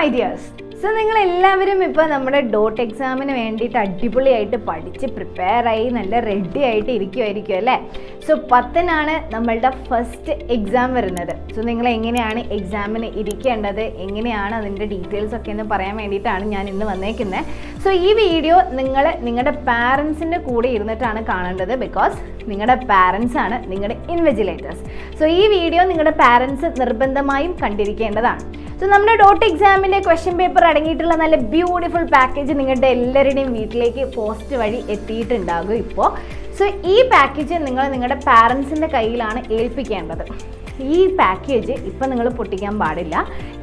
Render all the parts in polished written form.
my dears. So, നിങ്ങൾ എല്ലാവരും ഇപ്പോൾ നമ്മുടെ ഡോട്ട് എക്സാമിന് വേണ്ടിയിട്ട് അടിപൊളിയായിട്ട് പഠിച്ച് പ്രിപ്പയർ ആയി നല്ല റെഡി ആയിട്ട് ഇരിക്കുമായിരിക്കും അല്ലേ? സോ 10-നാണ് നമ്മളുടെ ഫസ്റ്റ് എക്സാം വരുന്നത്. സോ നിങ്ങൾ എങ്ങനെയാണ് എക്സാമിന് ഇരിക്കേണ്ടത്, എങ്ങനെയാണ് അതിൻ്റെ ഡീറ്റെയിൽസ് ഒക്കെ എന്ന് പറയാൻ വേണ്ടിയിട്ടാണ് ഞാൻ ഇന്ന് വന്നേക്കുന്നത്. സോ ഈ വീഡിയോ നിങ്ങൾ നിങ്ങളുടെ പാരൻസിൻ്റെ കൂടെ ഇരുന്നിട്ടാണ് കാണേണ്ടത്. ബിക്കോസ് നിങ്ങളുടെ പാരൻസ് ആണ് നിങ്ങളുടെ ഇൻവിജിലേറ്റേഴ്സ്. സോ ഈ വീഡിയോ നിങ്ങളുടെ പാരൻസ് നിർബന്ധമായും കണ്ടിരിക്കേണ്ടതാണ്. സോ നമ്മുടെ ഡോട്ട് എക്സാമിൻ്റെ ക്വസ്റ്റ്യൻ പേപ്പർ അടങ്ങിയിട്ടുള്ള നല്ല ബ്യൂട്ടിഫുൾ പാക്കേജ് നിങ്ങളുടെ എല്ലാവരുടെയും വീട്ടിലേക്ക് പോസ്റ്റ് വഴി എത്തിയിട്ടുണ്ടാകും ഇപ്പോൾ. സോ ഈ പാക്കേജ് നിങ്ങൾ നിങ്ങളുടെ പാരൻസിൻ്റെ കയ്യിലാണ് ഏൽപ്പിക്കേണ്ടത്. ഈ പാക്കേജ് ഇപ്പം നിങ്ങൾ പൊട്ടിക്കാൻ പാടില്ല.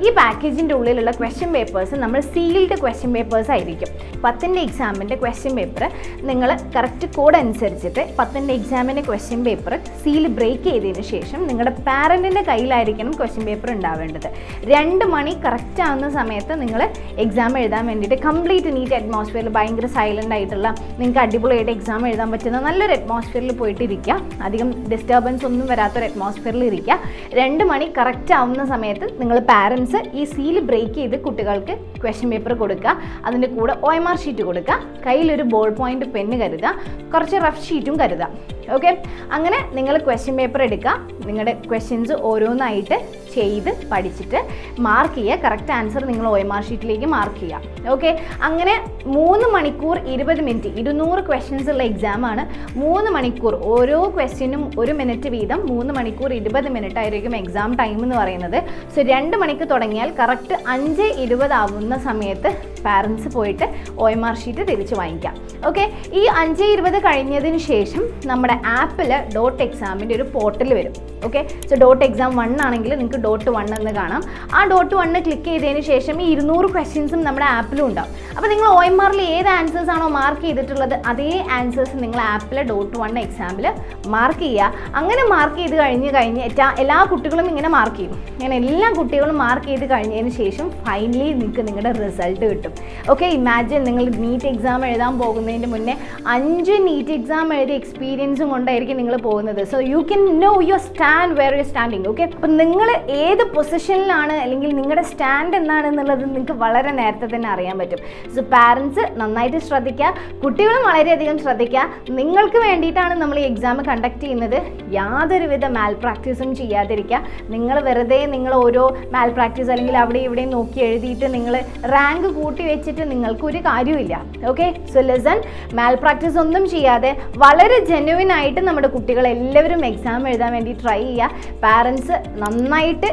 ഈ പാക്കേജിൻ്റെ ഉള്ളിലുള്ള ക്വസ്റ്റ്യൻ പേപ്പേഴ്സ് നമ്മൾ സീൽഡ് ക്വസ്റ്റ്യൻ പേപ്പേഴ്സ് ആയിരിക്കും. 10ൻ്റെ എക്സാമിൻ്റെ ക്വസ്റ്റ്യൻ പേപ്പർ നിങ്ങൾ കറക്റ്റ് കോഡ് അനുസരിച്ചിട്ട് 10ൻ്റെ എക്സാമിൻ്റെ ക്വസ്റ്റ്യൻ പേപ്പർ സീൽ ബ്രേക്ക് ചെയ്തതിന് ശേഷം നിങ്ങളുടെ പാരൻറ്റിൻ്റെ കയ്യിലായിരിക്കണം ക്വസ്റ്റ്യൻ പേപ്പർ ഉണ്ടാവേണ്ടത്. 2 മണി കറക്റ്റ് ആവുന്ന സമയത്ത് നിങ്ങൾ എക്സാം എഴുതാൻ വേണ്ടിയിട്ട് കംപ്ലീറ്റ് നീറ്റ് അറ്റ്മോസ്ഫിയറിൽ ഭയങ്കര സൈലൻ്റ് ആയിട്ടുള്ള നിങ്ങൾക്ക് അടിപൊളിയായിട്ട് എക്സാം എഴുതാൻ പറ്റുന്ന നല്ലൊരു അറ്റ്മോസ്ഫിയറിൽ പോയിട്ട് ഇരിക്കുക. അധികം ഡിസ്റ്റർബൻസ് ഒന്നും വരാത്തൊരു അറ്റ്മോസ്ഫിയറിൽ ഇരിക്കുക. 2 മണി കറക്റ്റ് ആവുന്ന സമയത്ത് നിങ്ങൾ പാരൻസ് ഈ സീൽ ബ്രേക്ക് ചെയ്ത് കുട്ടികൾക്ക് ക്വസ്റ്റ്യൻ പേപ്പർ കൊടുക്കുക. അതിൻ്റെ കൂടെ OMR ഷീറ്റ് കൊടുക്കുക. കയ്യിലൊരു ബോൾ പോയിൻ്റ് പെന്ന് കരുതുക. കുറച്ച് റഫ് ഷീറ്റും കരുതുക. ഓക്കെ, അങ്ങനെ നിങ്ങൾ ക്വസ്റ്റ്യൻ പേപ്പർ എടുക്കുക. നിങ്ങളുടെ ക്വസ്റ്റ്യൻസ് ഓരോന്നായിട്ട് ചെയ്ത് പഠിച്ചിട്ട് മാർക്ക് ചെയ്യുക. കറക്റ്റ് ആൻസർ നിങ്ങൾ OMR ഷീറ്റിലേക്ക് മാർക്ക് ചെയ്യുക. ഓക്കെ, അങ്ങനെ 3 മണിക്കൂർ 20 മിനിറ്റ് 200 ക്വസ്റ്റ്യൻസ് ഉള്ള എക്സാമാണ്. 3 മണിക്കൂർ ഓരോ ക്വസ്റ്റ്യനും 1 മിനിറ്റ് വീതം 3 മണിക്കൂർ 20 മിനിറ്റ് ആയിരിക്കും എക്സാം ടൈം എന്ന് പറയുന്നത്. സോ 2 മണിക്ക് തുടങ്ങിയാൽ കറക്റ്റ് 5:20 ആവുന്ന സമയത്ത് പാരൻസ് പോയിട്ട് OMR ഷീറ്റ് തിരിച്ച് വാങ്ങിക്കാം. ഓക്കെ, ഈ 5:20 കഴിഞ്ഞതിന് ശേഷം നമ്മുടെ ആപ്പിൽ ഡോട്ട് എക്സാമിൻ്റെ ഒരു പോർട്ടൽ വരും. ഓക്കെ, സോ ഡോട്ട് എക്സാം 1 ആണെങ്കിൽ നിങ്ങൾക്ക് ഡോട്ട് 1 എന്ന് കാണാം. ആ ഡോട്ട് 1 ക്ലിക്ക് ചെയ്തതിന് ശേഷം ഈ 200 ക്വസ്റ്റ്യൻസും നമ്മുടെ ആപ്പിലും ഉണ്ടാവും. അപ്പോൾ നിങ്ങൾ OMRൽ ഏത് ആൻസേഴ്സ് ആണോ മാർക്ക് ചെയ്തിട്ടുള്ളത് അതേ ആൻസേഴ്സ് നിങ്ങൾ ആപ്പിൽ ഡോട്ട് 1 എക്സാമിൽ മാർക്ക് ചെയ്യുക. അങ്ങനെ മാർക്ക് ചെയ്ത് കഴിഞ്ഞ് എല്ലാ കുട്ടികളും ഇങ്ങനെ മാർക്ക് ചെയ്യും. അങ്ങനെ എല്ലാ കുട്ടികളും മാർക്ക് ചെയ്ത് കഴിഞ്ഞതിന് ശേഷം ഫൈനലി നിങ്ങൾക്ക് നിങ്ങളുടെ റിസൾട്ട് കിട്ടും. ഓക്കെ, ഇമാജിൻ നിങ്ങൾ നീറ്റ് എക്സാം എഴുതാൻ പോകുന്നതിന് മുന്നേ 5 നീറ്റ് എക്സാം എഴുതിയ എക്സ്പീരിയൻസും കൊണ്ടായിരിക്കും നിങ്ങൾ പോകുന്നത്. So you can know your stand where you standing. Okay, അപ്പം നിങ്ങൾ ഏത് പൊസിഷനിലാണ് അല്ലെങ്കിൽ നിങ്ങളുടെ സ്റ്റാൻഡ് എന്താണെന്നുള്ളത് നിങ്ങൾക്ക് വളരെ നേരത്തെ തന്നെ അറിയാൻ പറ്റും. സോ പാരൻസ് നന്നായിട്ട് ശ്രദ്ധിക്കുക, കുട്ടികളും വളരെയധികം ശ്രദ്ധിക്കുക. നിങ്ങൾക്ക് വേണ്ടിയിട്ടാണ് നമ്മൾ ഈ എക്സാം കണ്ടക്ട് ചെയ്യുന്നത്. യാതൊരുവിധ മാൽ പ്രാക്ടീസും ചെയ്യാതിരിക്കുക. നിങ്ങൾ വെറുതെ നിങ്ങൾ ഓരോ മാൽ പ്രാക്ടീസ് അല്ലെങ്കിൽ അവിടെ ഇവിടെ നോക്കി എഴുതിയിട്ട് നിങ്ങൾ റാങ്ക് കൂട്ടി വെച്ചിട്ട് നിങ്ങൾക്കൊരു കാര്യമില്ല. ഓക്കെ, സോ ലിസൺ, മാൽ പ്രാക്ടീസ് ഒന്നും ചെയ്യാതെ വളരെ ജെന്യുവിൻ ആയിട്ട് നമ്മുടെ കുട്ടികൾ എല്ലാവരും എക്സാം എഴുതാൻ വേണ്ടി ട്രൈ ചെയ്യുക. പാരൻസ് നന്നായിട്ട്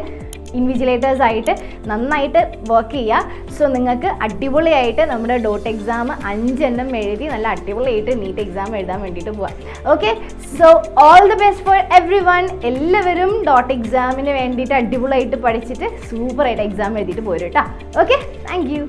ഇൻവിജിലേറ്റേഴ്സ് ആയിട്ട് നന്നായിട്ട് വർക്ക് ചെയ്യുക. സോ നിങ്ങൾക്ക് അടിപൊളിയായിട്ട് നമ്മുടെ ഡോട്ട് എക്സാം 5 എണ്ണം എഴുതി നല്ല അടിപൊളിയായിട്ട് നീറ്റ് എക്സാം എഴുതാൻ വേണ്ടിയിട്ട് പോവാം. Okay, so all the best for every one. എല്ലാവരും ഡോട്ട് എക്സാമിന് വേണ്ടിയിട്ട് അടിപൊളിയായിട്ട് പഠിച്ചിട്ട് സൂപ്പറായിട്ട് എക്സാം എഴുതിയിട്ട് പോരും കേട്ടോ. Okay, thank you.